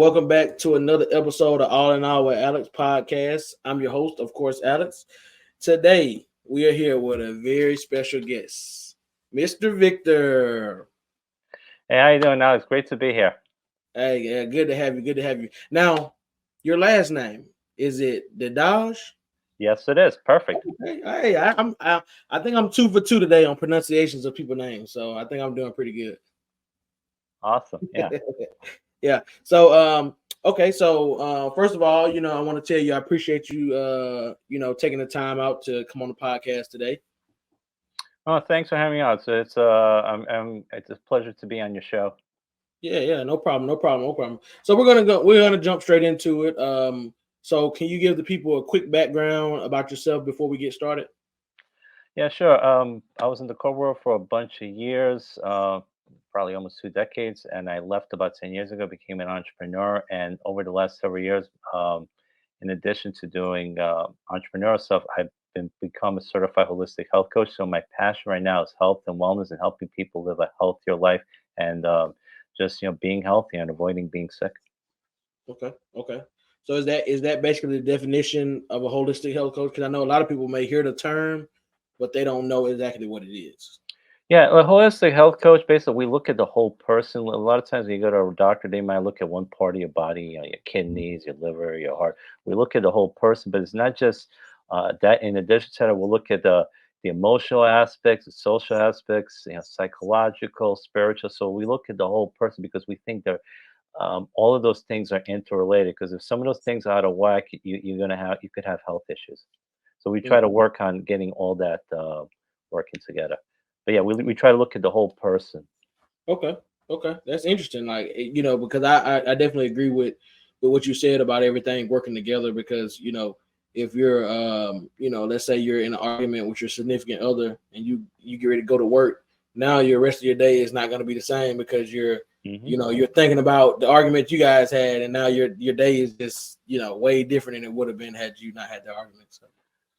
welcome back to another episode of All in All with Alex podcast. I'm your host, of course, Alex. Today, we are here with a very special guest, Mr. Victor. Hey, how you doing now? It's great to be here. Hey, yeah, good to have you. Good to have you. Now, your last name is it Dedaj? Yes, it is. Perfect. Hey, I think I'm 2 for 2 today on pronunciations of people names, so I think I'm doing pretty good. Awesome. Yeah. Yeah. So okay, so first of all, I want to tell you I appreciate you taking the time out to come on the podcast today. Oh, thanks for having me on. It's a pleasure to be on your show. Yeah, no problem, no problem, no problem. So we're gonna jump straight into it. So can you give the people a quick background about yourself before we get started? Yeah, sure. I was in the corporate world for a bunch of years, probably almost 2 decades, and I left about 10 years ago. Became an entrepreneur, and over the last several years, in addition to doing entrepreneurial stuff, I've been become a certified holistic health coach. So my passion right now is health and wellness and helping people live a healthier life and just being healthy and avoiding being sick. Okay. So is that basically the definition of a holistic health coach? Because I know a lot of people may hear the term, but they don't know exactly what it is. Yeah, a holistic health coach, basically, we look at the whole person. A lot of times when you go to a doctor, they might look at one part of your body, your kidneys, your liver, your heart. We look at the whole person, but it's not just that. In addition to that, we'll look at the emotional aspects, the social aspects, psychological, spiritual. So we look at the whole person because we think that all of those things are interrelated. Because if some of those things are out of whack, you could have health issues. So we try to Mm. work on getting all that working together. But yeah, we try to look at the whole person. Okay, okay, that's interesting. Like because I definitely agree with what you said about everything working together. Because if you're let's say you're in an argument with your significant other and you get ready to go to work, now your rest of your day is not going to be the same because Hmm. you're thinking about the argument you guys had, and now your day is just way different than it would have been had you not had the argument. So.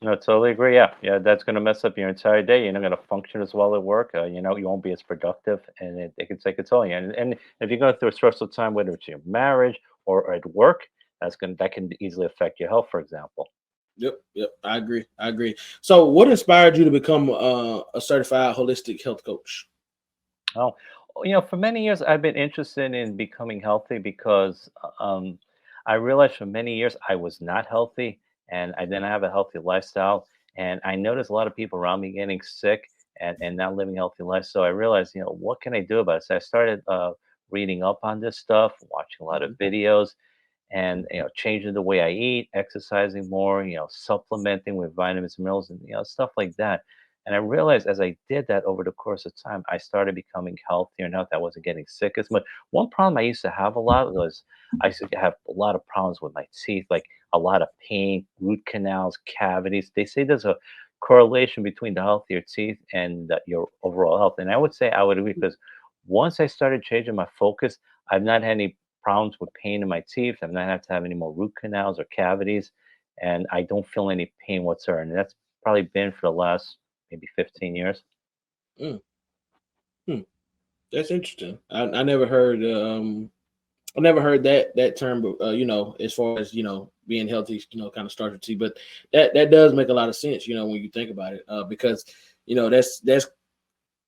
No, totally agree. Yeah, yeah, that's going to mess up your entire day. You're not going to function as well at work. You won't be as productive, and it can take a toll on you. And if you're going through a stressful time, whether it's your marriage or at work, that can easily affect your health, for example. Yep. I agree. So, what inspired you to become a certified holistic health coach? Oh, for many years I've been interested in becoming healthy because I realized for many years I was not healthy and I didn't have a healthy lifestyle. And I noticed a lot of people around me getting sick and not living a healthy life. So I realized, what can I do about it? So I started reading up on this stuff, watching a lot of Mhm. videos, and changing the way I eat, exercising more, supplementing with vitamins, minerals, and stuff like that. And I realized as I did that over the course of time, I started becoming healthier and healthy. I wasn't getting sick as much. One problem I used to have a lot was I used to have a lot of problems with my teeth, like a lot of pain, root canals, cavities. They say there's a correlation between the healthier teeth and your overall health. And I would say I would agree because once I started changing my focus, I've not had any problems with pain in my teeth. I've not had to have any more root canals or cavities, and I don't feel any pain whatsoever. And that's probably been for the last maybe 15 years. Mm, hmm. That's interesting. I never heard that term, but as far as being healthy, kind of starts with T. But that does make a lot of sense, when you think about it, because that's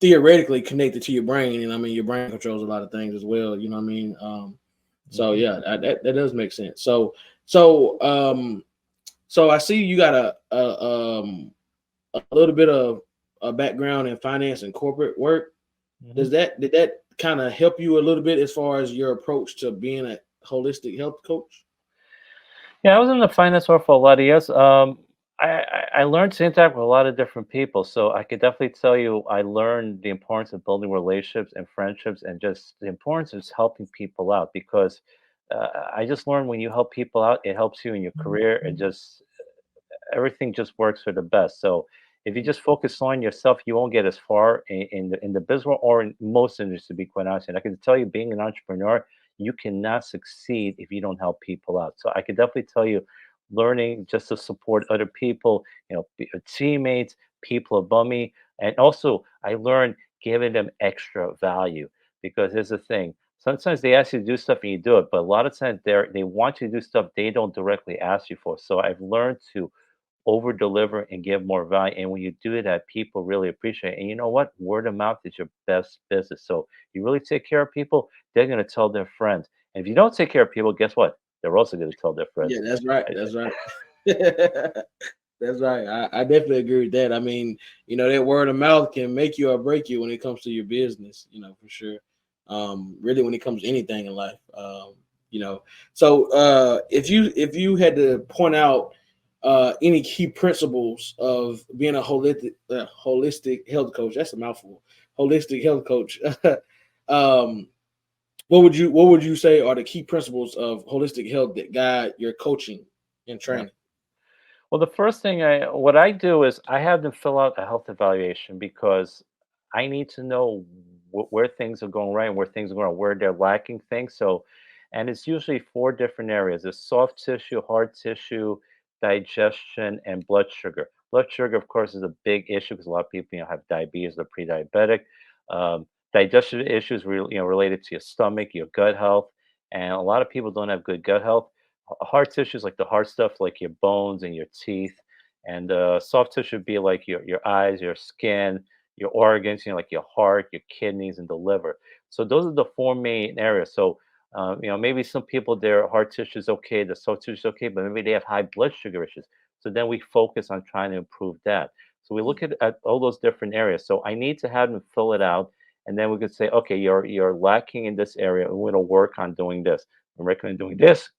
theoretically connected to your brain, and I mean your brain controls a lot of things as well. You know what I mean? So Hmm. yeah, that does make sense. So I see you got a little bit of a background in finance and corporate work. Hmm. Did that kind of help you a little bit as far as your approach to being a holistic health coach? Yeah, I was in the finance world for a lot of years. I learned to interact with a lot of different people, so I could definitely tell you I learned the importance of building relationships and friendships, and just the importance of just helping people out. Because I just learned when you help people out, it helps you in your career. It just everything just works for the best. So if you just focus on yourself, you won't get as far in the business world or in most industries. To be quite honest, and I can tell you, being an entrepreneur, you cannot succeed if you don't help people out. So I could definitely tell you, learning just to support other people, teammates, people above me, and also I learned giving them extra value. Because here's the thing: Sometimes they ask you to do stuff and you do it, but a lot of times they want you to do stuff they don't directly ask you for. So I've learned to over deliver and give more value. And when you do that, people really appreciate it. And you know what? Word of mouth is your best business. So you really take care of people, they're going to tell their friends. And if you don't take care of people, guess what? They're also going to tell their Yeah, friends. that's right. I- That's right. That's right. I definitely agree with that. I mean, that word of mouth can make you or break you when it comes to your business, for sure. Really when it comes to anything in life. You know. So if you had to point out any key principles of being a holistic health coach, that's a mouthful. Holistic health coach. um, what would you say are the key principles of holistic health that guide your coaching and yeah. training? Well, the first thing what I do is I have them fill out a health evaluation because I need to know where things are going right and where things are going, where they're lacking things. So, and it's usually four different areas: there's soft tissue, hard tissue, digestion, and blood sugar. Blood sugar, of course, is a big issue because a lot of people, have diabetes or pre-diabetic. Digestion issues, related to your stomach, your gut health, and a lot of people don't have good gut health. Hard tissues like the hard stuff, like your bones and your teeth, and soft tissue would be like your eyes, your skin, your organs, like your heart, your kidneys, and the liver. So those are the four main areas. So maybe some people their hard tissue is okay, the soft tissue is okay, but maybe they have high blood sugar issues. So then we focus on trying to improve that. So we look at all those different areas. So I need to have them fill it out, and then we could say, okay, you're lacking in this area, and we're going to work on doing this. I'm recommend doing this.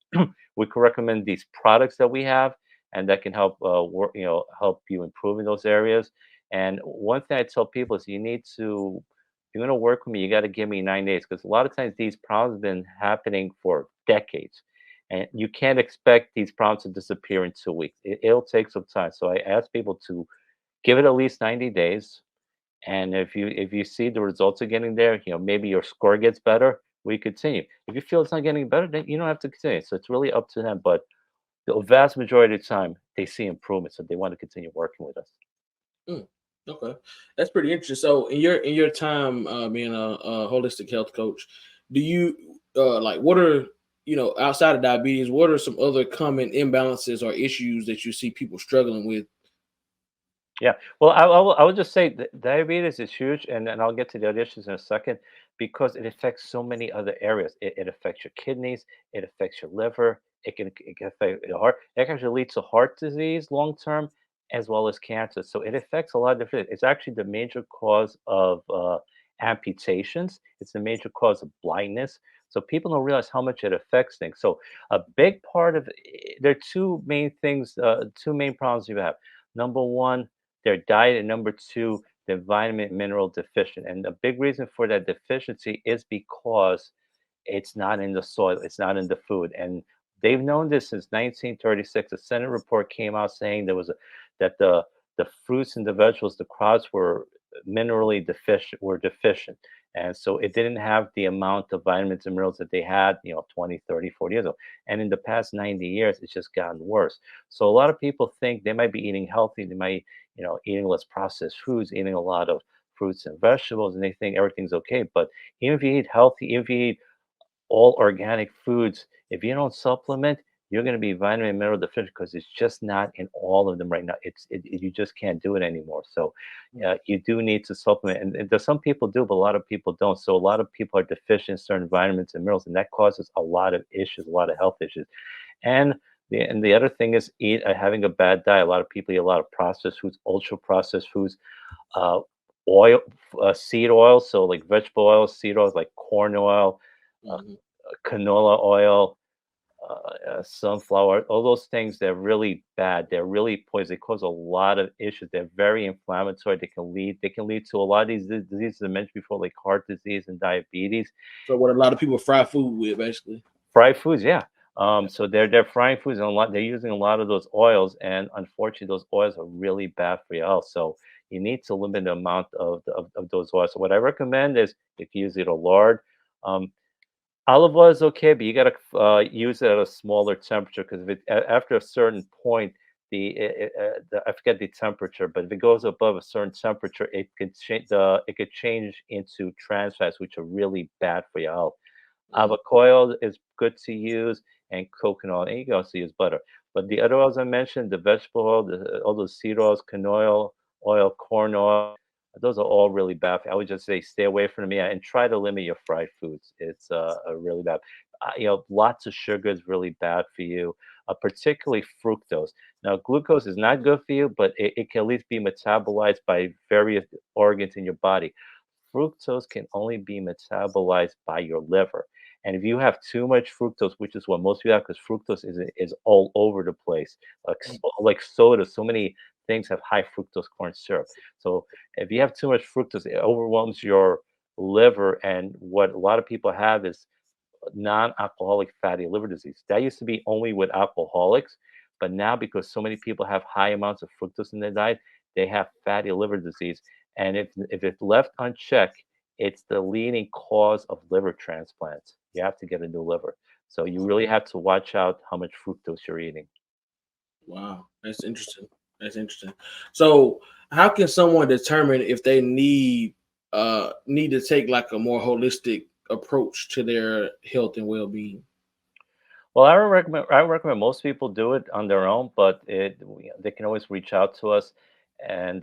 We could recommend these products that we have, and that can help work, help you improve in those areas. And one thing I tell people is you need to, if you're going to work with me, you got to give me 9 days because a lot of times these problems have been happening for decades. And you can't expect these problems to disappear in 2 weeks. It'll take some time. So I ask people to give it at least 90 days. And if you see the results are getting there, maybe your score gets better, we continue. If you feel it's not getting better, then you don't have to continue. So it's really up to them. But the vast majority of the time, they see improvement, so they want to continue working with us. Mm, okay, that's pretty interesting. So, in your time being a holistic health coach, do you like what are outside of diabetes? What are some other common imbalances or issues that you see people struggling with? Yeah. Well, I would just say that diabetes is huge, and I'll get to the other issues in a second because it affects so many other areas. It affects your kidneys, it affects your liver, it can affect your heart. It can actually lead to heart disease long term as well as cancer. So it affects a lot of different. It's actually the major cause of amputations. It's the major cause of blindness. So people don't realize how much it affects things. So a big part of there are two main things, two main problems you have. Number one, their diet, and number two, they're vitamin and mineral deficient. And the big reason for that deficiency is because it's not in the soil, it's not in the food. And they've known this since 1936. A Senate report came out saying that the fruits and the vegetables, the crops were minerally deficient. And so it didn't have the amount of vitamins and minerals that they had, 20, 30, 40 years ago. And in the past 90 years, it's just gotten worse. So a lot of people think they might be eating healthy, they might, eating less processed foods, eating a lot of fruits and vegetables, and they think everything's okay. But even if you eat healthy, even if you eat all organic foods, if you don't supplement, you're going to be vitamin and mineral deficient because it's just not in all of them right now. You just can't do it anymore. So you do need to supplement, and there's some people do, but a lot of people don't. So a lot of people are deficient in certain vitamins and minerals, and that causes a lot of issues, a lot of health issues. And the other thing is having a bad diet. A lot of people eat a lot of processed foods, ultra processed foods, uh, oil, seed oil, so like vegetable oil, seed oils like corn oil, uh, Mhm. canola oil, sunflower, all those things, they're really bad. They're really poison. They cause a lot of issues. They're very inflammatory. They can lead to a lot of these diseases I mentioned before, like heart disease and diabetes. So, what a lot of people fry food with, basically. Fried foods, yeah. Yeah. So they're frying foods and a lot. They're using a lot of those oils, and unfortunately, those oils are really bad for your health. So you need to limit the amount of those oils. So what I recommend is if you use either lard, um, olive oil is okay, but you gotta use it at a smaller temperature because after a certain point, I forget the temperature, but if it goes above a certain temperature, it could change into trans fats, which are really bad for your health. Mm. Avocado is good to use, and coconut oil. And you can also use butter. But the other oils I mentioned, the vegetable oil, all those seed oils, canola oil, corn oil, those are all really bad. I would just say stay away from them. Yeah, and try to limit your fried foods. It's really bad. Lots of sugar is really bad for you, particularly fructose. Now, glucose is not good for you, but it can at least be metabolized by various organs in your body. Fructose can only be metabolized by your liver. And if you have too much fructose, which is what most people have, because fructose is all over the place, Mm. like soda, so many things have high fructose corn syrup. So if you have too much fructose, it overwhelms your liver. And what a lot of people have is non-alcoholic fatty liver disease. That used to be only with alcoholics, but now because so many people have high amounts of fructose in their diet, they have fatty liver disease. And if it's left unchecked, it's the leading cause of liver transplants. You have to get a new liver. So you really have to watch out how much fructose you're eating. Wow, that's interesting. That's interesting. So, how can someone determine if they need to take like a more holistic approach to their health and well being? Well, I recommend most people do it on their own, but they can always reach out to us, and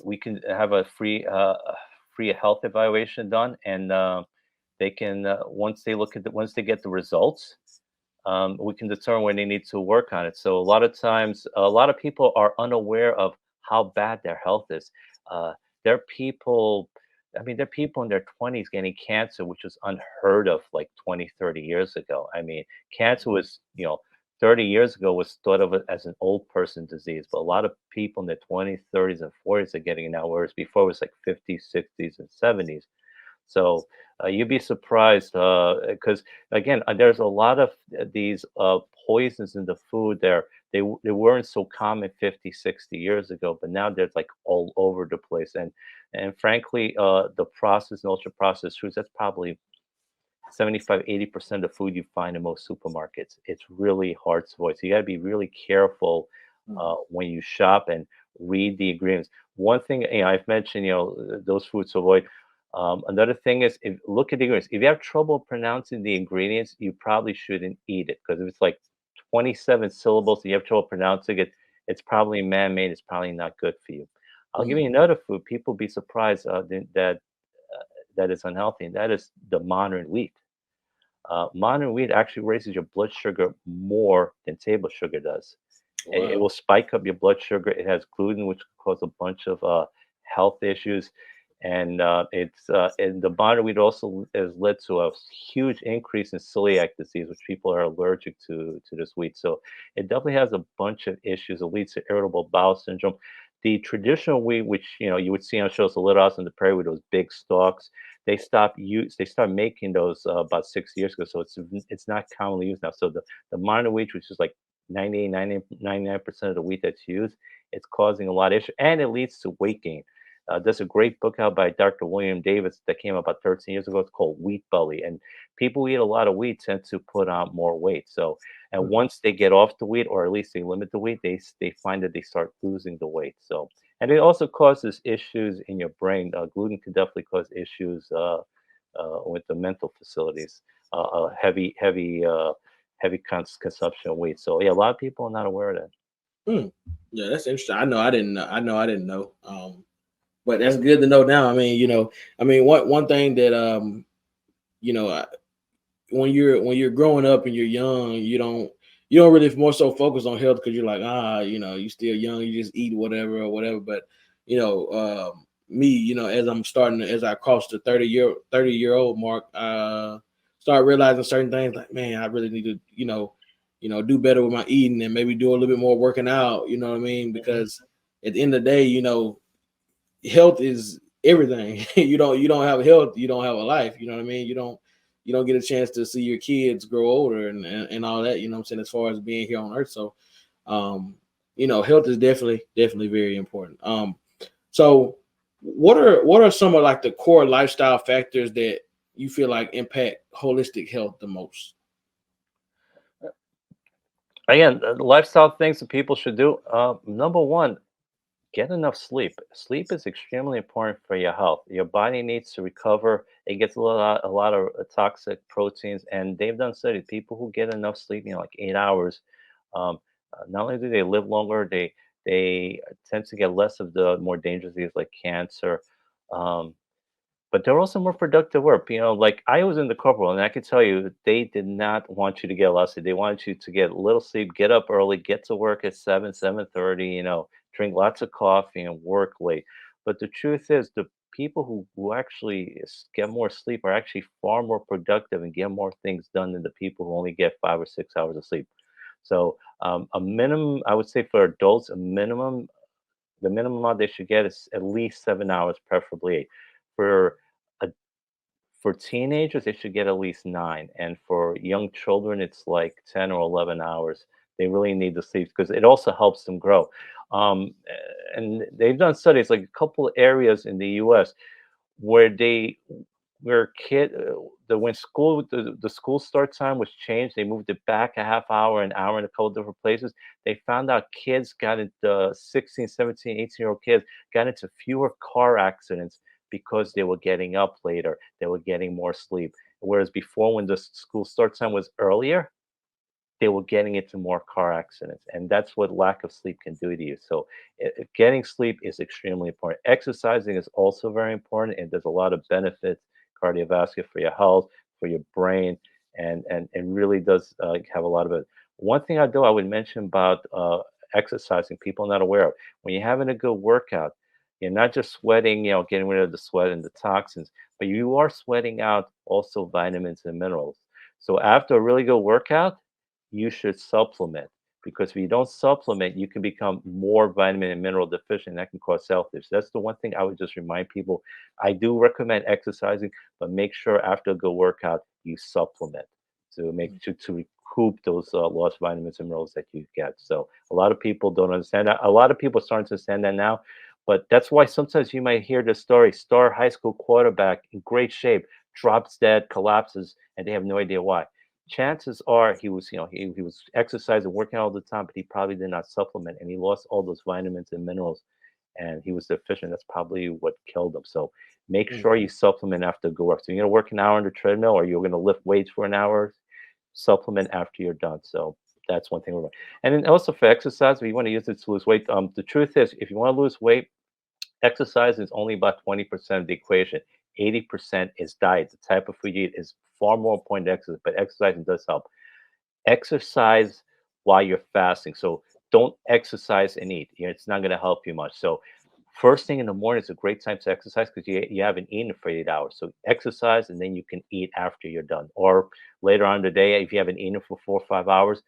we can have a free health evaluation done, and they can once they get the results, we can determine when they need to work on it. So a lot of times, a lot of people are unaware of how bad their health is. Uh, there are people, I mean, there are people in their 20s getting cancer, which was unheard of like 20, 30 years ago. I mean, cancer was, 30 years ago was thought of as an old person disease, but a lot of people in their 20s, 30s, and 40s are getting it now, whereas before it was like 50s, 60s, and 70s. So you'd be surprised because again, there's a lot of these poisons in the food there. They weren't so common 50, 60 years ago, but now they're like all over the place. And frankly, the processed and ultra processed foods, that's probably 75, 80% of food you find in most supermarkets. It's really hard to avoid. So you got to be really careful Mm. when you shop and read the ingredients. One thing, I've mentioned, those foods to avoid. Another thing is, if look at the ingredients. If you have trouble pronouncing the ingredients, you probably shouldn't eat it because if it's like 27 syllables and you have trouble pronouncing it, it's probably man-made. It's probably not good for you. I'll give Mm. you another food. People be surprised that is unhealthy, and that is the modern wheat. Modern wheat actually raises your blood sugar more than table sugar does. It Wow. will spike up your blood sugar. It has gluten, which can cause a bunch of health issues, and the modern wheat also has led to a huge increase in celiac disease, which people are allergic to this wheat. So it definitely has a bunch of issues. It leads to irritable bowel syndrome. The traditional wheat, which you would see on shows, the Little House on the Prairie with those big stalks, they start making those about 6 years ago. So it's not commonly used now. So the modern wheat, which is like 98, 99% of the wheat that's used, it's causing a lot of issue, and it leads to weight gain. There's a great book out by Dr. William Davis that came out about 13 years ago. It's called Wheat Belly, and people who eat a lot of wheat tend to put on more weight. So, and Mm. once they get off the wheat, or at least they limit the wheat, they find that they start losing the weight. So, and it also causes issues in your brain. Gluten can definitely cause issues with the mental facilities. Heavy consumption of wheat. So yeah, a lot of people are not aware of that. Mm. Yeah, that's interesting. I know I didn't know. I know I didn't know. But that's good to know now. I mean, one thing that you know, I, when you're growing up and you're young, you don't really more so focus on health because you're like, you still young, you just eat whatever or whatever. But me, as I cross the 30-year old mark, start realizing certain things like, man, I really need to, do better with my eating and maybe do a little bit more working out. You know what I mean? Mhm. Because at the end of the day, health is everything. You don't have health, you don't have a life. You know what I mean? You don't get a chance to see your kids grow older and all that, what I'm saying, as far as being here on earth. So health is definitely very important. So what are some of like the core lifestyle factors that you feel like impact holistic health the most? Again, the lifestyle things that people should do. Number one, Get enough sleep. Sleep is extremely important for your health. Your body needs to recover. It gets a lot of toxic proteins, and they've done studies. People who get enough sleep, like 8 hours, um, not only do they live longer, they tend to get less of the more dangerous diseases like cancer. Um, but they're also more productive work. Like I was in the corporate world, and I can tell you they did not want you to get a lot of sleep. They wanted you to get little sleep, get up early, get to work at 7:30. Drink lots of coffee and work late. But the truth is, the people who actually get more sleep are actually far more productive and get more things done than the people who only get 5 or 6 hours of sleep. So a minimum, I would say for adults, the minimum amount they should get is at least 7 hours, preferably eight. For a for teenagers, they should get at least 9, and for young children, it's like 10 or 11 hours. They really need the sleep because it also helps them grow. And they've done studies, like a couple of areas in the U.S. where they where kid the when the school start time was changed. They moved it back a half hour, an hour in a couple different places. They found out kids got into 16, 17, 18-year-old kids got into fewer car accidents because they were getting up later. They were getting more sleep. Whereas before, when the school start time was earlier, they were getting into more car accidents, and that's what lack of sleep can do to you. So getting sleep is extremely important. Exercising is also very important, and there's a lot of benefits cardiovascular for your health, for your brain, and really does have a lot of it. One thing I would mention about exercising, people not aware of, when you're having a good workout, you're not just sweating, getting rid of the sweat and the toxins, but you are sweating out also vitamins and minerals. So after a really good workout, you should supplement, because if you don't supplement, you can become more vitamin and mineral deficient. And that can cause health issues. That's the one thing I would just remind people. I do recommend exercising, but make sure after a good workout you supplement to make to recoup those lost vitamins and minerals that you get. So a lot of people don't understand that. A lot of people are starting to understand that now, but that's why sometimes you might hear the story: star high school quarterback in great shape drops dead, collapses, and they have no idea why. Chances are he was, he was exercising, working all the time, but he probably did not supplement, and he lost all those vitamins and minerals, and he was deficient. That's probably what killed him. So make sure Okay. you supplement after good work. So you're gonna work an hour on the treadmill, or you're gonna lift weights for an hour. Supplement after you're done. So that's one thing. And then also for exercise, if you want to use it to lose weight, the truth is, if you want to lose weight, exercise is only about 20% of the equation. 80% is diet. The type of food you eat is far more important than exercise, but exercising does help. Exercise while you're fasting. So don't exercise and eat. It's not going to help you much. So first thing in the morning is a great time to exercise because you haven't eaten for 8 hours. So exercise, and then you can eat after you're done. Or later on in the day, if you haven't eaten for 4 or 5 hours,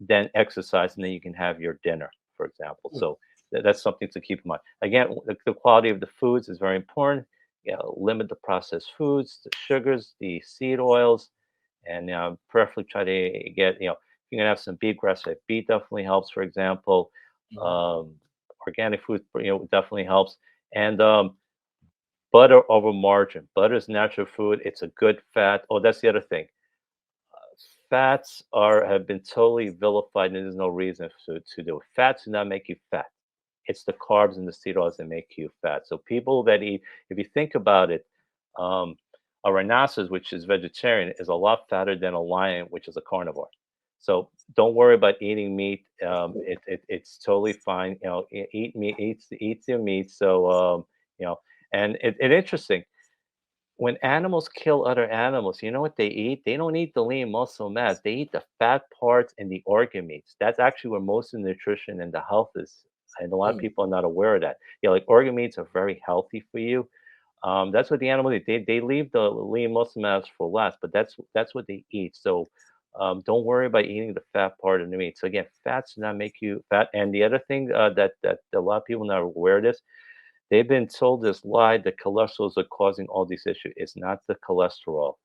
then exercise, and then you can have your dinner, for example. Mm. So that's something to keep in mind. Again, the quality of the foods is very important. Limit the processed foods, the sugars, the seed oils, and preferably try to get, you can have some beef. Grass-fed beef definitely helps, for example. Mhm. um, Organic food, definitely helps. And butter over margarine. Butter is natural food. It's a good fat. Oh, that's the other thing. Fats are have been totally vilified, and there's no reason to do it. Fats do not make you fat. It's the carbs and the seed oils that make you fat. So people that eat, if you think about it, um, a rhinoceros, which is vegetarian, is a lot fatter than a lion, which is a carnivore. So don't worry about eating meat. It's totally fine. Eat meat, eat your meat. So you know, and it interesting, when animals kill other animals, you know what they eat? They don't eat the lean muscle mass. They eat the fat parts and the organ meats. That's actually where most of the nutrition and the health is. And a lot of Mm. people are not aware of that. Like organ meats are very healthy for you. That's what the animals eat. They leave the lean muscle mass for last, but that's what they eat. So don't worry about eating the fat part of the meat. So again, fats do not make you fat. And the other thing that a lot of people are not aware of this, they've been told this lie that cholesterols are causing all these issues. It's not the cholesterol.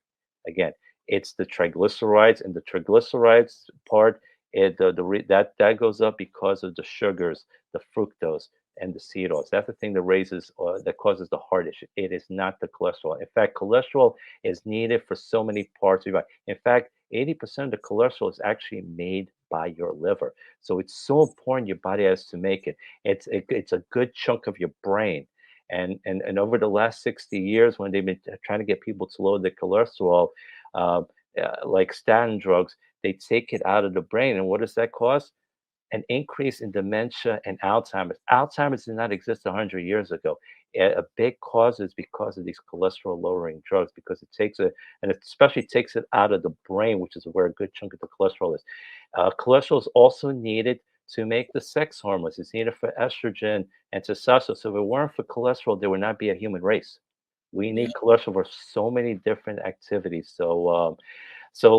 Again, it's the triglycerides, and the triglycerides part, that goes up because of the sugars, the fructose, and the seed oils. That's the thing that raises that causes the heart issue. It is not the cholesterol. In fact, cholesterol is needed for so many parts of your body. In fact, 80% of the cholesterol is actually made by your liver. So it's so important your body has to make it. It's a good chunk of your brain. And over the last 60 years, when they've been trying to get people to lower their cholesterol, uh, like statin drugs, they take it out of the brain. And what does that cause? An increase in dementia and Alzheimer's. Alzheimer's did not exist 100 years ago. A big cause is because of these cholesterol lowering drugs, because it takes it, and it especially takes it out of the brain, which is where a good chunk of the cholesterol is. Cholesterol is also needed to make the sex hormones. It's needed for estrogen and testosterone. So if it weren't for cholesterol, there would not be a human race. We Yeah. need cholesterol for so many different activities. So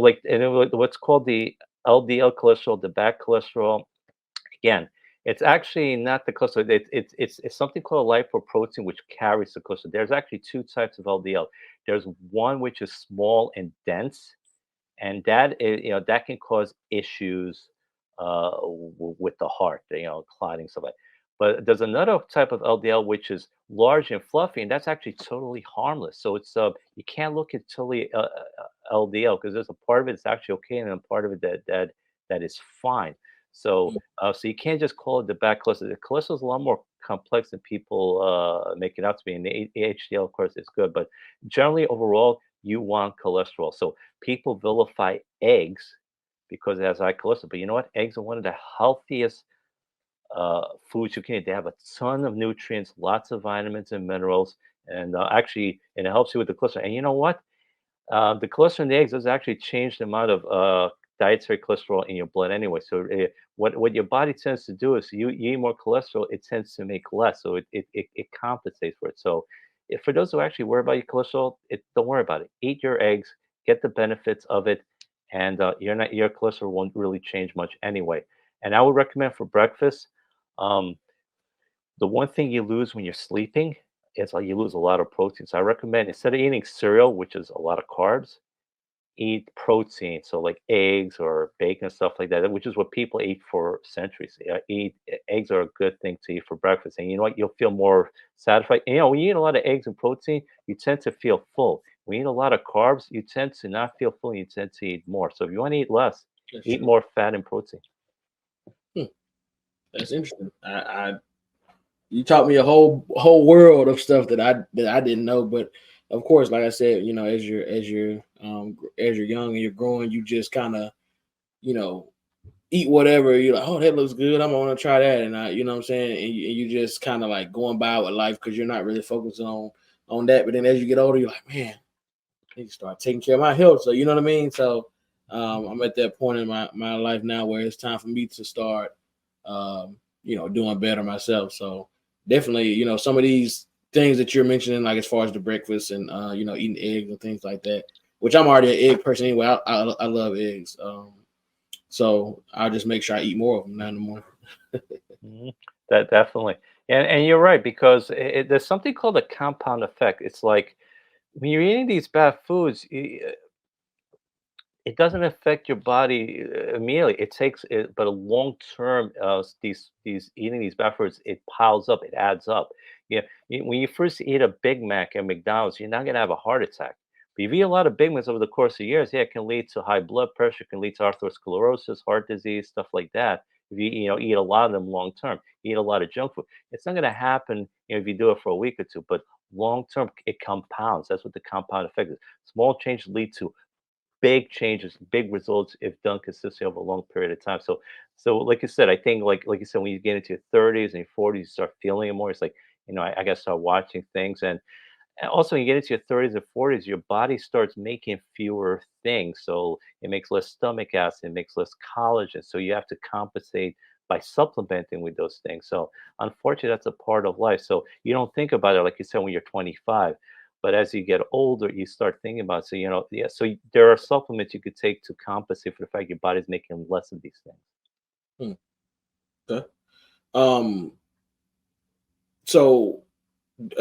like, and what's called the LDL cholesterol, the bad cholesterol, again, it's actually not the cholesterol. It's something called lipoprotein, which carries the cholesterol. There's actually two types of LDL. There's one which is small and dense, and that is, that can cause issues with the heart, clotting stuff like. But there's another type of LDL which is large and fluffy, and that's actually totally harmless. So it's you can't look at totally LDL, because there's a part of it that's actually okay, and a part of it that is fine. So so you can't just call it the bad cholesterol. The cholesterol is a lot more complex than people make it out to be. And the HDL, of course, is good, but generally overall, you want cholesterol. So people vilify eggs because it has high cholesterol. But you know what? Eggs are one of the healthiest foods you can eat. They have a ton of nutrients, lots of vitamins and minerals, and and it helps you with the cholesterol. And you know what? The cholesterol in the eggs does actually change the amount of dietary cholesterol in your blood anyway. So what your body tends to do is you eat more cholesterol, it tends to make less. So it compensates for it. So if, for those who actually worry about your cholesterol, don't worry about it. Eat your eggs, get the benefits of it, and your cholesterol won't really change much anyway. And I would recommend for breakfast. Um, the one thing you lose when you're sleeping is like you lose a lot of protein. So I recommend, instead of eating cereal, which is a lot of carbs, eat protein. So like eggs or bacon, stuff like that, which is what people eat for centuries. Eggs are a good thing to eat for breakfast, and you know what? You'll feel more satisfied. And, when you eat a lot of eggs and protein, you tend to feel full. When you eat a lot of carbs, you tend to not feel full. You tend to eat more. So if you want to eat less, That's eat true. more fat and protein. Hmm. That's interesting. I you taught me a whole world of stuff that I didn't know. But of course, like I said, as you're young and you're growing, you just kind of you know eat whatever you're like. Oh, that looks good. I'm gonna try that, and what I'm saying, and you just kind of like going by with life because you're not really focusing on that. But then as you get older, you're like, man, I need to start taking care of my health. So you know what I mean. So I'm at that point in my life now where it's time for me to start doing better myself. So definitely, some of these things that you're mentioning, like as far as the breakfast and eating eggs and things like that, which I'm already an egg person anyway. I love eggs. So I'll just make sure I eat more of them now in the morning. Mhm. That definitely, and you're right, because there's something called a compound effect. It's like when you're eating these bad foods, it doesn't affect your body immediately. It takes it, but a long term, these eating these bad foods, it piles up, it adds up. Yeah, when you first eat a Big Mac at McDonald's, you're not gonna have a heart attack. But if you eat a lot of Big Macs over the course of years, yeah, it can lead to high blood pressure, can lead to arteriosclerosis, heart disease, stuff like that. If you eat a lot of them long term, eat a lot of junk food, it's not gonna happen, if you do it for a week or two. But long term, it compounds. That's what the compound effect is. Small changes lead to big changes, big results if done consistently over a long period of time. So like you said, I think like you said, when you get into your 30s and your 40s, you start feeling it more. It's like, I got to start watching things. And also, when you get into your 30s and 40s, your body starts making fewer things. So it makes less stomach acid, it makes less collagen. So you have to compensate by supplementing with those things. So unfortunately, that's a part of life. So you don't think about it, like you said, when you're 25. But as you get older, you start thinking about it. So, yeah, so there are supplements you could take to compensate for the fact your body's making less of these things. Hmm, okay. Um. So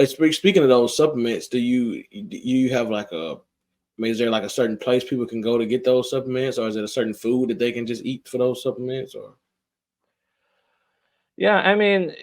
speaking of those supplements, do you have like is there like a certain place people can go to get those supplements, or is it a certain food that they can just eat for those supplements? Or Yeah, I mean,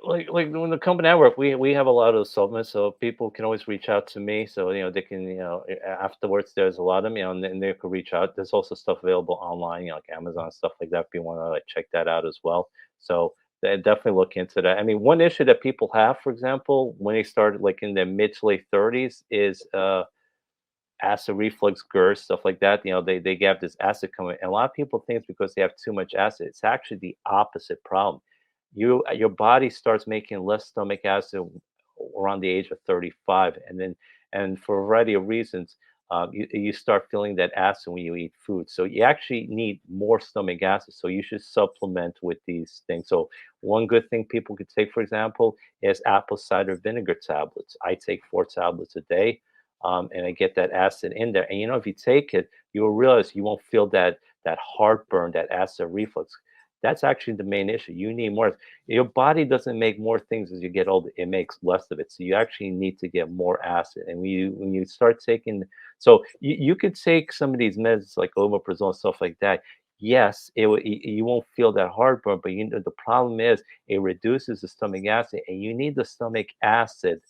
like when the company I work, we have a lot of those supplements, so people can always reach out to me. So they can afterwards there's a lot of them, and they could reach out. There's also stuff available online, like Amazon stuff like that. If you want to like check that out as well, so definitely look into that. I mean, one issue that people have, for example, when they start like in their mid to late 30s, is acid reflux, GERD, stuff like that. They have this acid coming, and a lot of people think it's because they have too much acid. It's actually the opposite problem. Your body starts making less stomach acid around the age of 35, and for a variety of reasons, you start feeling that acid when you eat food. So you actually need more stomach acid. So you should supplement with these things. So one good thing people could take, for example, is apple cider vinegar tablets. I take 4 tablets a day, and I get that acid in there. And if you take it, you will realize you won't feel that heartburn, that acid reflux. That's actually the main issue. You need more. Your body doesn't make more things as you get older; it makes less of it. So you actually need to get more acid. And when you start taking, so you could take some of these meds like omeprazole and stuff like that. Yes, you won't feel that heartburn, but the problem is it reduces the stomach acid, and you need the stomach acid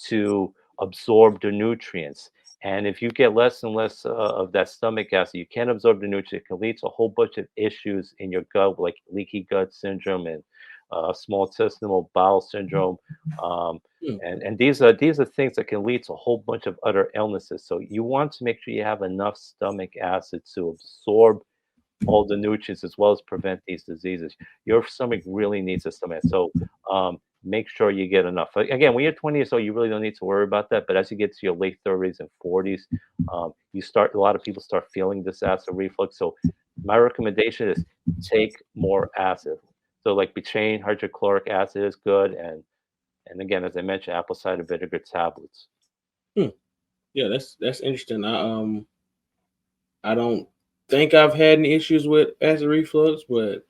to absorb the nutrients. And if you get less and less of that stomach acid, you can't absorb the nutrients. It can lead to a whole bunch of issues in your gut, like leaky gut syndrome and small intestinal bowel syndrome. Um, Hmm. and these are things that can lead to a whole bunch of other illnesses. So you want to make sure you have enough stomach acid to absorb all the nutrients as well as prevent these diseases. Your stomach really needs a stomach. So make sure you get enough. Again, when you're 20 years old, you really don't need to worry about that. But as you get to your late 30s and 40s, a lot of people start feeling this acid reflux. So my recommendation is take more acid. So like betaine, hydrochloric acid is good. And again, as I mentioned, apple cider vinegar tablets. Hmm. Yeah, that's interesting. I don't think I've had any issues with acid reflux, but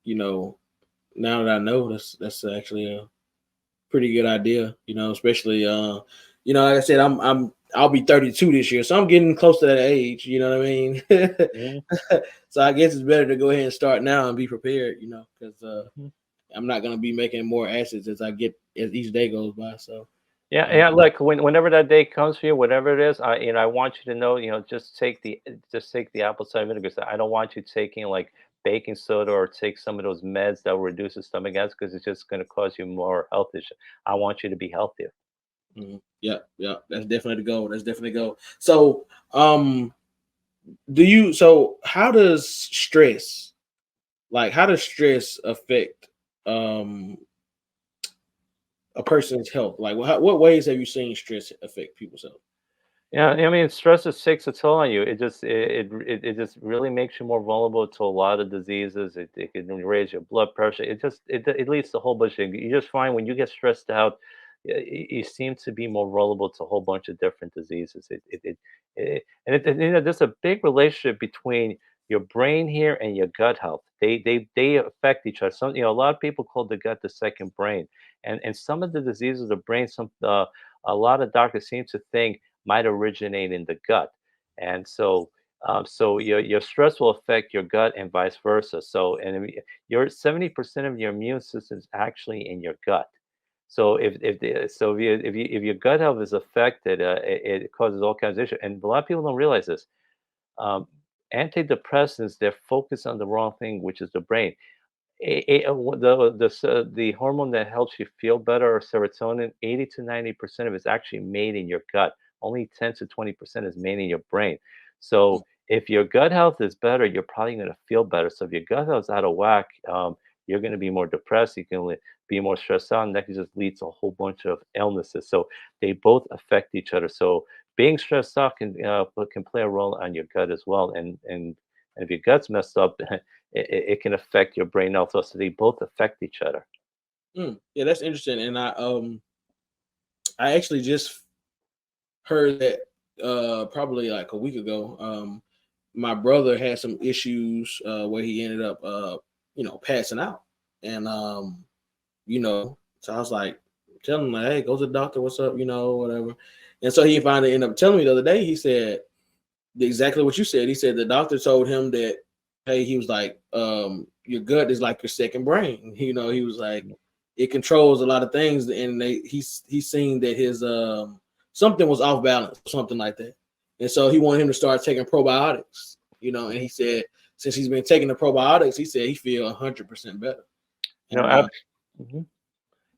you know, now that I know, that's actually a pretty good idea. Especially like I said, I'll be 32 this year, so I'm getting close to that age. You know what I mean? Mhm, So I guess it's better to go ahead and start now and be prepared. Because mhm. I'm not gonna be making more acids as each day goes by. So, Yeah, um, yeah. Like whenever that day comes for you, whatever it is, I want you to know, just take the apple cider vinegar. So I don't want you taking like baking soda or take some of those meds that will reduce the stomach acid because it's just going to cause you more health issues. I want you to be healthier. yeah, yeah, that's definitely the goal. That's definitely the goal. So, how does stress, affect um a person's health? Like, what ways have you seen stress affect people's health? Yeah, I mean, stress just takes a toll on you. It just really makes you more vulnerable to a lot of diseases. It can raise your blood pressure. It leads to a whole bunch of. You just find when you get stressed out, you seem to be more vulnerable to a whole bunch of different diseases. There's a big relationship between your brain here and your gut health. They affect each other. A lot of people call the gut the second brain, and some of the diseases of the brain, a lot of doctors seem to think might originate in the gut. And so your stress will affect your gut and vice versa. So, your 70% of your immune system is actually in your gut. So if your gut health is affected, it causes all kinds of issues. And a lot of people don't realize this. Um, Antidepressants, they're focused on the wrong thing, which is the brain. The hormone that helps you feel better, or serotonin, 80 to 90% of it is actually made in your gut. Only 10 to 20% is made in your brain. So if your gut health is better, you're probably going to feel better. So if your gut health is out of whack, you're going to be more depressed. You can be more stressed out, and that can just lead to a whole bunch of illnesses. So they both affect each other. So being stressed out can play a role on your gut as well. And if your gut's messed up, it can affect your brain also. So they both affect each other. Yeah, that's interesting. And I actually just heard that probably like a week ago. My brother had some issues where he ended up passing out. And so I was like telling him, like, hey, go to the doctor, what's up, whatever. And so he finally ended up telling me the other day. He said exactly what you said. He said the doctor told him that, hey, he was like, your gut is like your second brain. He was like, it controls a lot of things, and he's seen that his something was off balance, something like that, and so he wanted him to start taking probiotics. And he said since he's been taking the probiotics, he said he feel 100% better. You know, And mhm.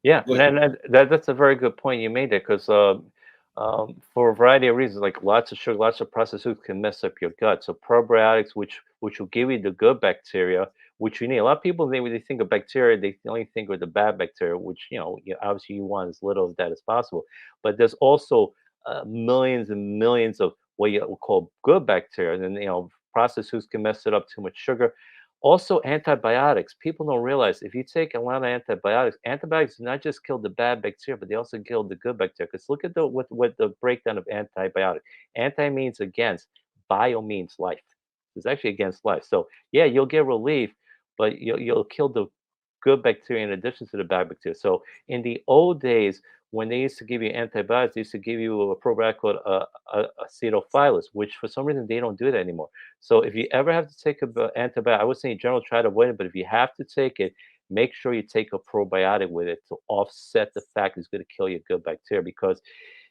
Yeah, go ahead. and that's a very good point you made there because for a variety of reasons, like lots of sugar, lots of processed foods can mess up your gut. So probiotics, which will give you the good bacteria, which you need. A lot of people when they think of bacteria, they only think of the bad bacteria, which obviously you want as little of that as possible. But there's also millions and millions of what you would call good bacteria, and processed foods can mess it up. Too much sugar. Also, antibiotics. People don't realize if you take a lot of antibiotics do not just kill the bad bacteria, but they also kill the good bacteria. Because look at what the breakdown of antibiotic. Anti means against, bio means life. It's actually against life. So yeah, you'll get relief, but you'll kill the good bacteria in addition to the bad bacteria. So in the old days, when they used to give you antibiotics, they used to give you a probiotic called acetophilus, which for some reason they don't do that anymore. So if you ever have to take a antibiotic, I would say in general try to avoid it. But if you have to take it, make sure you take a probiotic with it to offset the fact it's going to kill your good bacteria. Because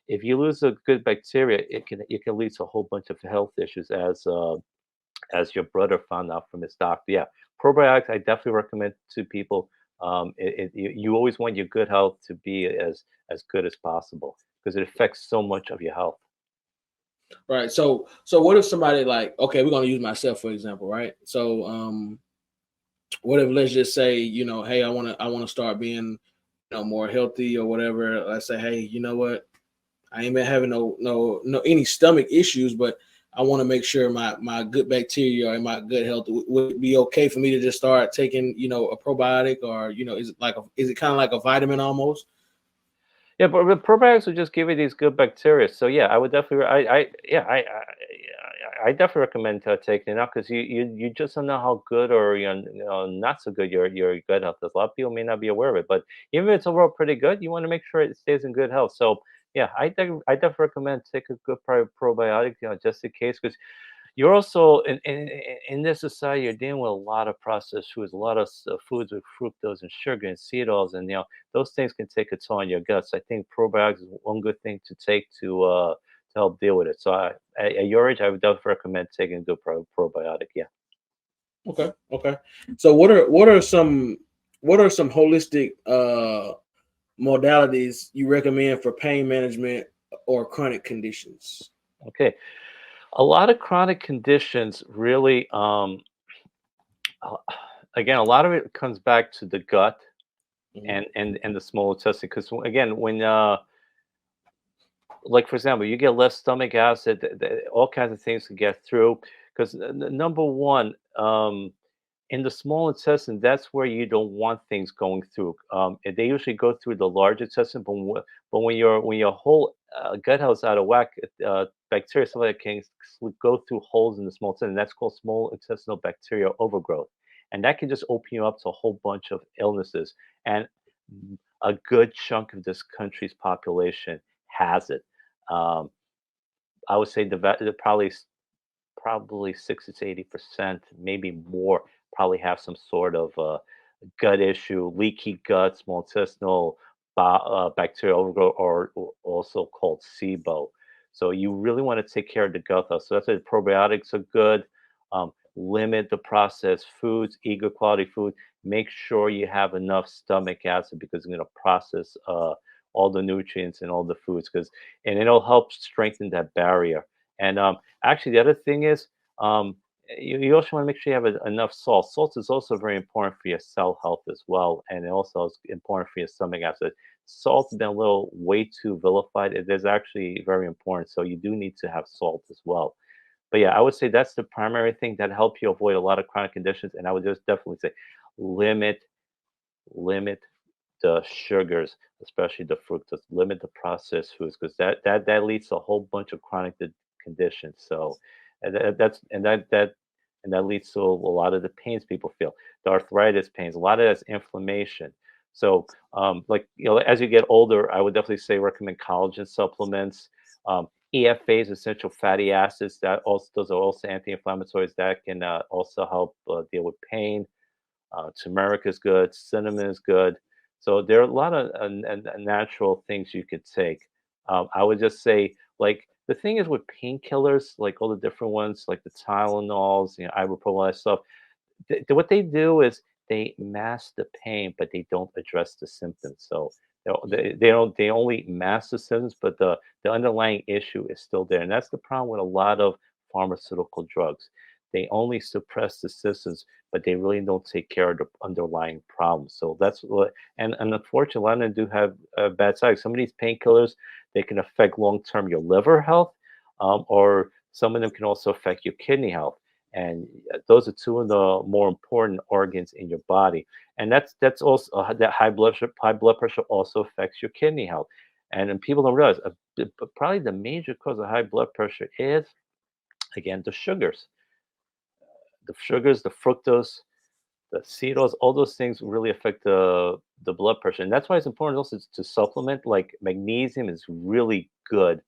if you lose a good bacteria, it can lead to a whole bunch of health issues, as your brother found out from his doctor. Yeah, probiotics I definitely recommend to people. You always want your good health to be as good as possible because it affects so much of your health. Right. So what if somebody like, okay, we're gonna use myself for example, right? So what if let's just say, hey, I wanna start being, more healthy or whatever. Let's say, hey, you know what? I ain't been having no any stomach issues, but I want to make sure my good bacteria and my good health. Would it be okay for me to just start taking, a probiotic, or is it kind of like a vitamin almost? Yeah, but the probiotics will just give you these good bacteria. So yeah, I would definitely, I definitely recommend taking it out because you just don't know how good or not so good your gut health is. A lot of people may not be aware of it, but even if it's overall pretty good, you want to make sure it stays in good health. So yeah, I definitely recommend take a good probiotic, just in case because you're also in this society, you're dealing with a lot of processed foods, a lot of foods with fructose and sugar and cereals, and those things can take a toll on your guts. I think probiotics is one good thing to take to help deal with it. So at your age, I would definitely recommend taking a good probiotic. Yeah. Okay, okay. So what are some holistic modalities you recommend for pain management or chronic conditions? Okay. A lot of chronic conditions really, uh, again, a lot of it comes back to the gut Mhm. and the small intestine. Because again, when like for example, you get less stomach acid, all kinds of things to get through. Because number one, in the small intestine, that's where you don't want things going through. And they usually go through the large intestine, but when your whole gut health is out of whack, bacteria stuff like that can go through holes in the small intestine. That's called small intestinal bacterial overgrowth, and that can just open you up to a whole bunch of illnesses. And a good chunk of this country's population has it. Um, I would say probably 60 to 80%, maybe more, probably have some sort of gut issue, leaky gut, small intestinal bacterial overgrowth, or also called SIBO. So you really want to take care of the gut health. So that's why the probiotics are good. Limit the processed foods, eat good quality food. Make sure you have enough stomach acid because it's going to process all the nutrients and all the foods and it'll help strengthen that barrier. And actually, the other thing is, you also want to make sure you have enough salt. Salt is also very important for your cell health as well, and it also is important for your stomach acid. Salt's been a little way too vilified. It is actually very important, so you do need to have salt as well. But yeah, I would say that's the primary thing that help you avoid a lot of chronic conditions. And I would just definitely say limit limit the sugars, especially the fructose. Limit the processed foods because that leads to a whole bunch of chronic conditions. So and that leads to a lot of the pains people feel, the arthritis pains. A lot of that's inflammation. So, like as you get older, I would definitely say recommend collagen supplements. EFAs, essential fatty acids, that also those are also anti-inflammatories that can also help deal with pain. Turmeric is good. Cinnamon is good. So there are a lot of natural things you could take. I would just say, like, the thing is with painkillers, like all the different ones, like the Tylenols, ibuprofen, all that stuff. What they do is they mask the pain, but they don't address the symptoms. So Mm. they only mask the symptoms, but the underlying issue is still there, and that's the problem with a lot of pharmaceutical drugs. They only suppress the symptoms, but they really don't take care of the underlying problem. So that's what, and unfortunately, a lot of them do have bad sides. Some of these painkillers, they can affect long term your liver health, or some of them can also affect your kidney health, and those are two of the more important organs in your body. And that's also that high blood pressure also affects your kidney health. And people don't realize probably the major cause of high blood pressure is, again, the fructose, the ketones, all those things really affect the blood pressure. And that's why it's important also to supplement. Like magnesium is really good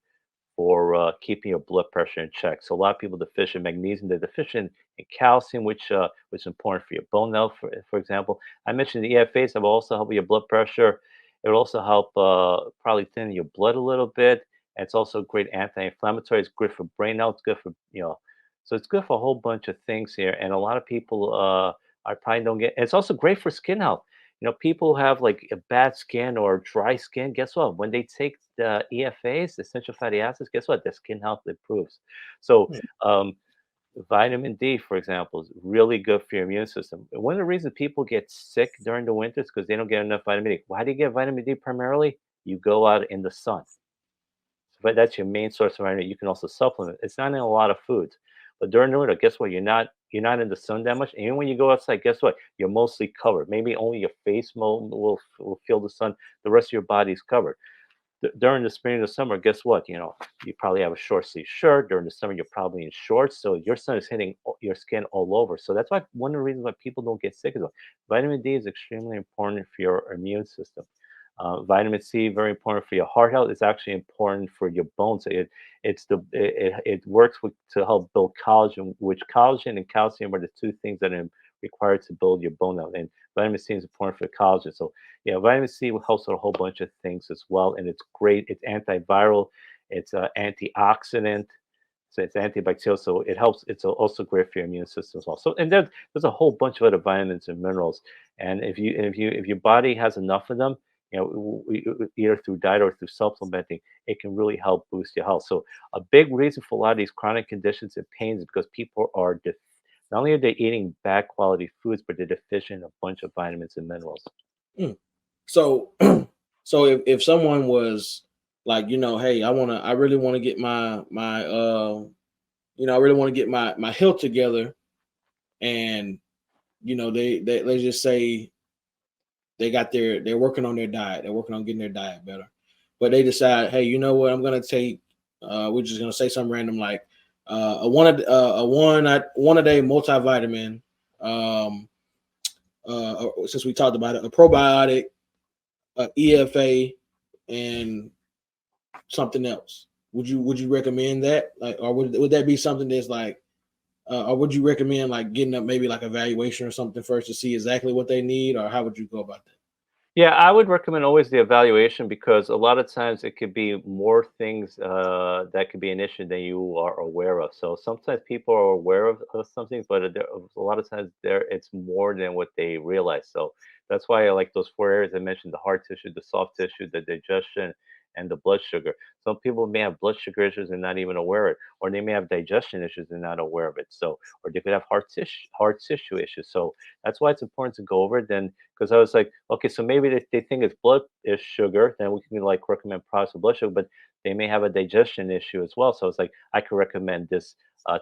for keeping your blood pressure in check. So a lot of people deficient in magnesium, they're deficient in calcium, which is important for your bone health. For example, I mentioned the EFAs that will also help with your blood pressure. It will also help probably thin your blood a little bit. And it's also a great anti-inflammatory. It's good for brain health. It's good for so it's good for a whole bunch of things here. And a lot of people I probably don't get. It's also great for skin health. People who have like a bad skin or dry skin. Guess what? When they take the EFAs, essential fatty acids, guess what? Their skin health improves. So, Mm. um, vitamin D, for example, is really good for your immune system. And one of the reasons people get sick during the winter is because they don't get enough vitamin D. Why do you get vitamin D primarily? You go out in the sun. But that's your main source of vitamin. You can also supplement. It's not in a lot of foods. But during the winter, guess what? You're not in the sun that much. And even when you go outside, guess what? You're mostly covered. Maybe only your face will feel the sun. The rest of your body's covered. During the spring and the summer, guess what? You probably have a short sleeve shirt. During the summer, you're probably in shorts. So your sun is hitting your skin all over. So that's why one of the reasons why people don't get sick is vitamin D is extremely important for your immune system. Vitamin C, very important for your heart health. It's actually important for your bones. It works to help build collagen, which collagen and calcium are the two things that are required to build your bone health. And vitamin C is important for collagen. So yeah, vitamin C helps with a whole bunch of things as well, and it's great. It's antiviral, it's an antioxidant, so it's antibacterial. So it helps. It's also great for your immune system as well. So and there's a whole bunch of other vitamins and minerals. And if your body has enough of them, either through diet or through supplementing, it can really help boost your health. So a big reason for a lot of these chronic conditions and pains is because people are not only are they eating bad quality foods, but they're deficient in a bunch of vitamins and minerals. Mm. So, so if someone was like, hey, I really want to get I really want to get my health together, and they let's just say they're working on their diet, they're working on getting their diet better, but they decide, hey, you know what, I'm gonna take, we're just gonna say something random like a one a day multivitamin, um, since we talked about it, a probiotic, EFA, and something else. Would you recommend that? Like, or would that be something that's like, or would you recommend like getting up maybe like evaluation or something first to see exactly what they need, or how would you go about that? Yeah, I would recommend always the evaluation because a lot of times it could be more things that could be an issue than you are aware of. So sometimes people are aware of something, but a lot of times it's more than what they realize. So that's why I like those four areas I mentioned: the hard tissue, the soft tissue, the digestion, and the blood sugar. Some people may have blood sugar issues and not even aware of it, or they may have digestion issues and not aware of it. So, or they could have hard tissue issues. So that's why it's important to go over it. Then because I was like, okay, so maybe they think it's blood is sugar, then we can like recommend products for blood sugar, but they may have a digestion issue as well. So it's like I could recommend this,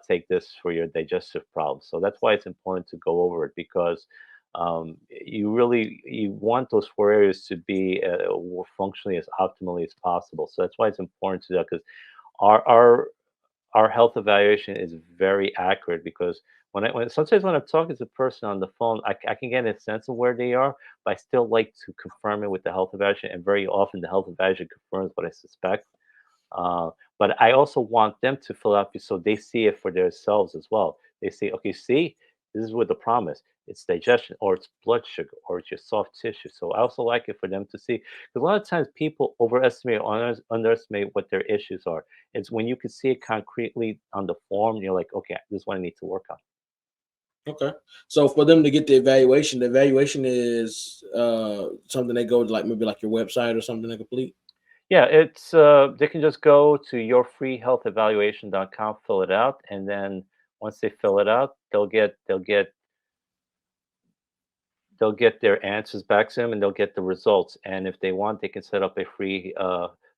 take this for your digestive problems. So that's why it's important to go over it because you want those four areas to be functionally as optimally as possible. So that's why it's important to do that because our our our health evaluation is very accurate because sometimes when I'm talking to a person on the phone, I can get a sense of where they are, but I still like to confirm it with the health evaluation, and very often the health evaluation confirms what I suspect. Uh, but I also want them to fill out so they see it for themselves as well. They say, okay, see, this is what the problem is. it's digestion, or it's blood sugar, or it's your soft tissue. So I also like it for them to see, because a lot of times people overestimate or underestimate what their issues are. It's when you can see it concretely on the form, you're like, okay, this is what I need to work on. Okay. So for them to get the evaluation is something they go to, like maybe like your website or something to complete. Yeah, it's they can just go to yourfreehealthevaluation.com, fill it out, and then once they fill it out, they'll get their answers back to them, and they'll get the results. And if they want, they can set up a free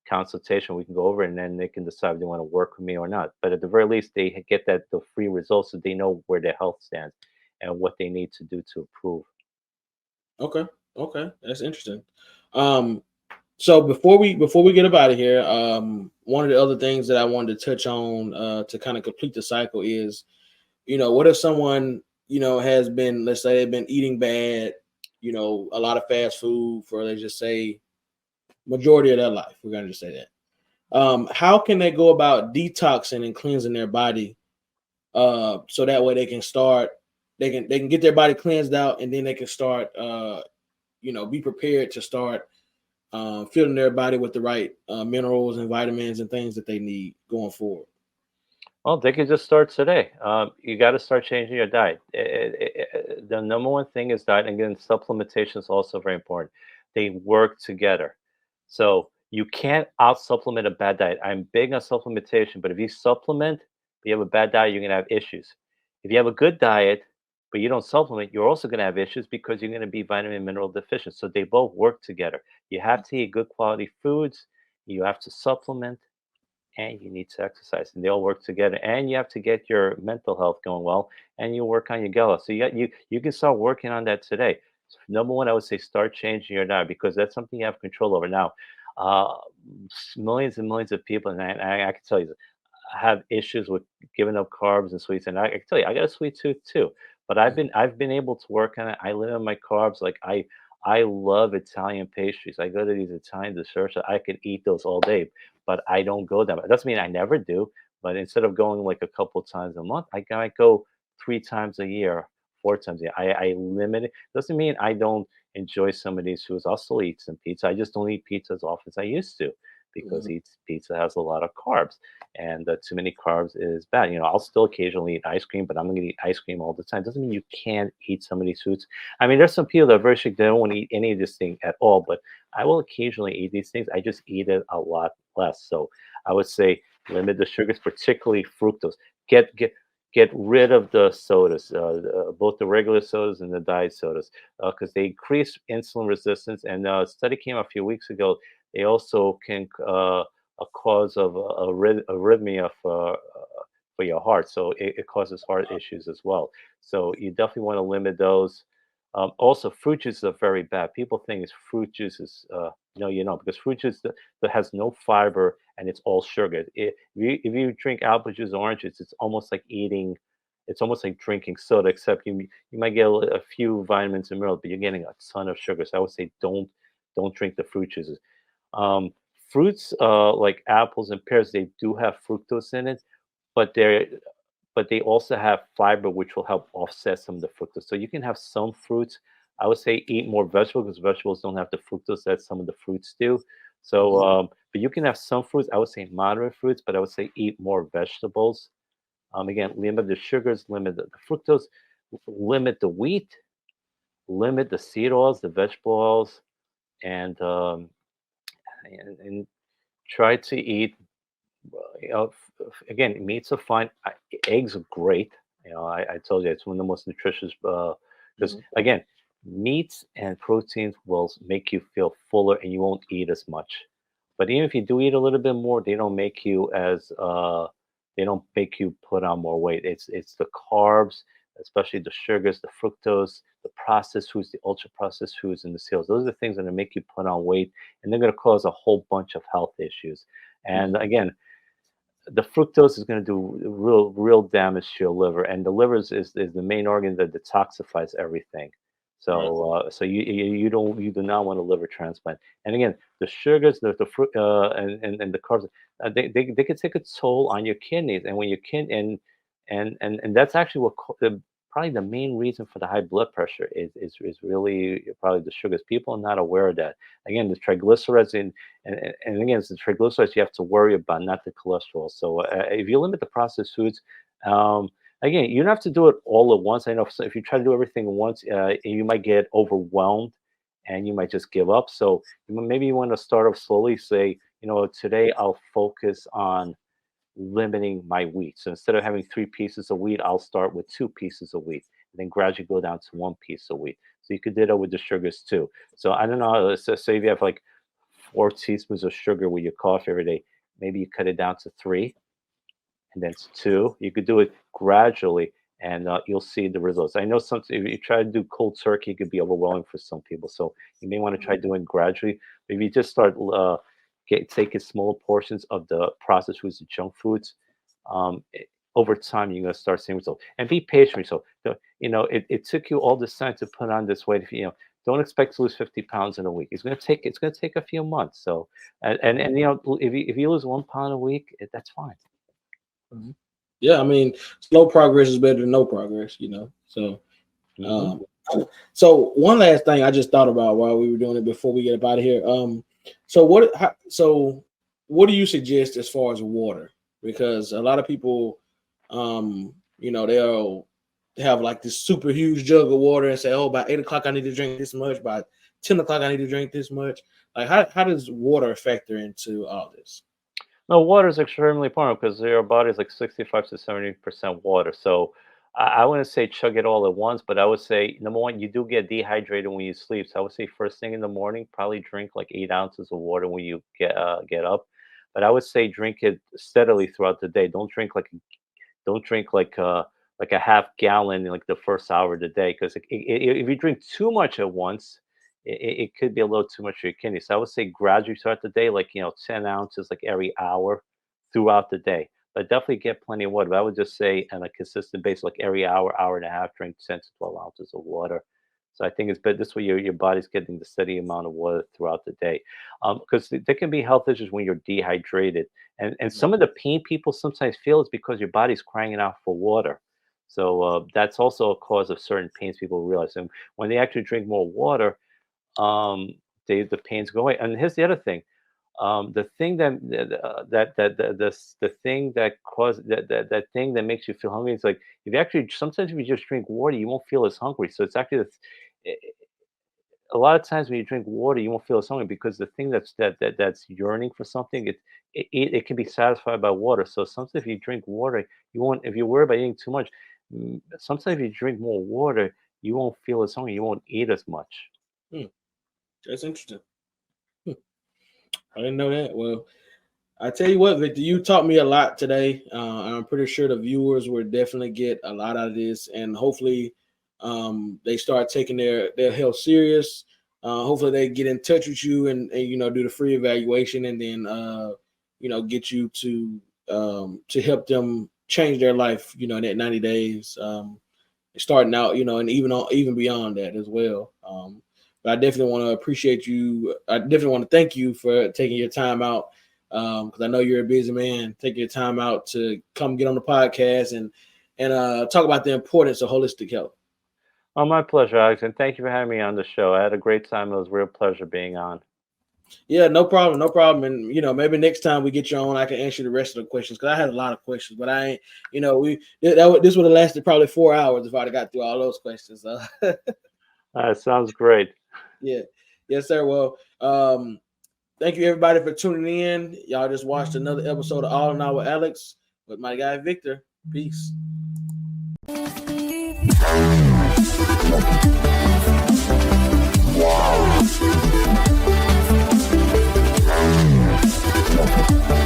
consultation. We can go over it, and then they can decide if they want to work with me or not. But at the very least, they get that the free results, so they know where their health stands and what they need to do to improve. Okay. Okay. That's interesting. Um, so before we get up out of here, one of the other things that I wanted to touch on to kind of complete the cycle is, what if someone, has been, let's say they've been eating bad, a lot of fast food for, let's just say, majority of their life. We're gonna just say that. How can they go about detoxing and cleansing their body, so that way they can start, they can get their body cleansed out, and then they can start, be prepared to start filling their body with the right minerals and vitamins and things that they need going forward. Well, they could just start today. You got to start changing your diet. The number one thing is diet. And again, supplementation is also very important. They work together. So you can't out supplement a bad diet. I'm big on supplementation, but if you supplement, but you have a bad diet, you're going to have issues. If you have a good diet, but you don't supplement, you're also going to have issues because you're going to be vitamin and mineral deficient. So they both work together. You have to eat good quality foods. You have to supplement, and you need to exercise, and they all work together. And you have to get your mental health going well, and you work on your gut health. So you can start working on that today. So number one, I would say start changing your diet, because that's something you have control over. Now, uh, millions and millions of people, and I can tell you, have issues with giving up carbs and sweets, and I can tell you, I got a sweet tooth too. But I've been able to work on it. I limit my carbs. Like I love Italian pastries. I go to these Italian desserts. I could eat those all day, but I don't go them. It doesn't mean I never do. But instead of going like a couple times a month, I might go 3 times a year, 4 times a year. I limit it. Doesn't mean I don't enjoy some of these foods. I'll still eat some pizza. I just don't eat pizza as often as I used to, because Mhm. pizza has a lot of carbs, and too many carbs is bad. I'll still occasionally eat ice cream, but I'm going to eat ice cream all the time. Doesn't mean you can't eat some of these foods. I mean, there's some people that are very strict; they don't want to eat any of this thing at all. But I will occasionally eat these things. I just eat it a lot less. So I would say limit the sugars, particularly fructose. Get get Get rid of the sodas, both the regular sodas and the diet sodas, because they increase insulin resistance. And a study came a few weeks ago. They also can a cause of arrhythmia for your heart. So it causes heart issues as well. So you definitely want to limit those. Also, fruit juices are very bad. People think it's fruit juices. No, because fruit juice that has no fiber and it's all sugar. If you drink apple juice or orange juice, it's almost like eating. It's almost like drinking soda, except you might get a few vitamins and minerals, but you're getting a ton of sugar. So I would say don't drink the fruit juices. Um, Fruits like apples and pears, they do have fructose in it, but they also have fiber, which will help offset some of the fructose. So you can have some fruits. I would say eat more vegetables, because vegetables don't have the fructose that some of the fruits do. So, Mhm. but you can have some fruits. I would say moderate fruits, but I would say eat more vegetables. Again, limit the sugars, limit the fructose, limit the wheat, limit the seed oils, the vegetable oils, and and try to eat. Again, meats are fine. Eggs are great. I told you it's one of the most nutritious, because Mhm. again, meats and proteins will make you feel fuller, and you won't eat as much. But even if you do eat a little bit more, they don't make you put on more weight. It's the carbs, especially the sugars, the fructose, the processed foods, the ultra processed foods, and the sales. Those are the things that are going to make you put on weight, and they're going to cause a whole bunch of health issues. And Mhm. again, the fructose is going to do real damage to your liver, and the liver is the main organ that detoxifies everything. Right. So you do not want a liver transplant. And again, the sugars, the fruit, and the carbs, they can take a toll on your kidneys. And when your kid and that's actually what probably the main reason for the high blood pressure is really probably the sugars. People are not aware of that. Again, the triglycerides and again, it's the triglycerides you have to worry about, not the cholesterol. So if you limit the processed foods, um, again, you don't have to do it all at once. I know if you try to do everything at once, you might get overwhelmed and you might just give up. So maybe you want to start off slowly. Say, today I'll focus on limiting my wheat. So instead of having 3 pieces of wheat, I'll start with 2 pieces of wheat and then gradually go down to 1 piece of wheat. So you could do that with the sugars too. So I don't know, let's just say if you have like 4 teaspoons of sugar with your coffee every day, maybe you cut it down to 3 and then it's 2. You could do it gradually and you'll see the results. I know if you try to do cold turkey, it could be overwhelming for some people. So you may want to try doing gradually. But if you just start taking small portions of the processed foods, the junk foods, over time you're going to start seeing results. And be patient with yourself. It took you all this time to put on this weight. If don't expect to lose 50 pounds in a week. It's going to take a few months. So and if you lose 1 pound a week, that's fine. Mhm. Yeah, I mean, slow progress is better than no progress, So, hmm um, so one last thing I just thought about while we were doing it before we get up out of here. So what do you suggest as far as water? Because a lot of people, they'll have like this super huge jug of water and say, "Oh, by 8 o'clock I need to drink this much. By 10 o'clock I need to drink this much." Like, how does water factor into all this? No, water is extremely important because your body is like 65 to 70% water. So I wouldn't say chug it all at once, but I would say number one, you do get dehydrated when you sleep. So I would say first thing in the morning, probably drink like 8 ounces of water when you get up. But I would say drink it steadily throughout the day. Don't drink like a half gallon in like the first hour of the day because if you drink too much at once, it could be a little too much for your kidneys. So I would say gradually start the day, like 10 ounces like every hour throughout the day. But definitely get plenty of water. But I would just say on a consistent basis, like every hour, hour and a half, drink 10 to 12 ounces of water. So I think it's better this way your body's getting the steady amount of water throughout the day. Because there can be health issues when you're dehydrated. And some of the pain people sometimes feel is because your body's crying out for water. So that's also a cause of certain pains people realize. And when they actually drink more water, um, the pains go away. And here's the other thing: the thing the thing that that thing that makes you feel hungry is like if you actually sometimes if you just drink water, you won't feel as hungry. So it's actually a lot of times when you drink water, you won't feel as hungry because the thing that's yearning for something, it can be satisfied by water. So sometimes if you drink water, you won't. If you worry about eating too much, sometimes if you drink more water, you won't feel as hungry. You won't eat as much. Hmm, that's interesting. Hmm, I didn't know that. Well, I tell you what, Victor, you taught me a lot today. I'm pretty sure the viewers will definitely get a lot out of this, and hopefully, they start taking their health serious. Hopefully, they get in touch with you and do the free evaluation, and then get you to help them change their life. In that 90 days, starting out, and even beyond that as well. But I definitely want to appreciate you. I definitely want to thank you for taking your time out because I know you're a busy man. Take your time out to come get on the podcast and talk about the importance of holistic health. Oh, my pleasure, Alex, and thank you for having me on the show. I had a great time. It was a real pleasure being on. Yeah, no problem, no problem. And maybe next time we get you on, I can answer the rest of the questions because I had a lot of questions, but I ain't. This would have lasted probably 4 hours if I'd have got through all those questions. So. Sounds great. Yeah, yes, sir. Well, thank you everybody for tuning in. Y'all just watched another episode of All in All with Alex with my guy Victor. Peace.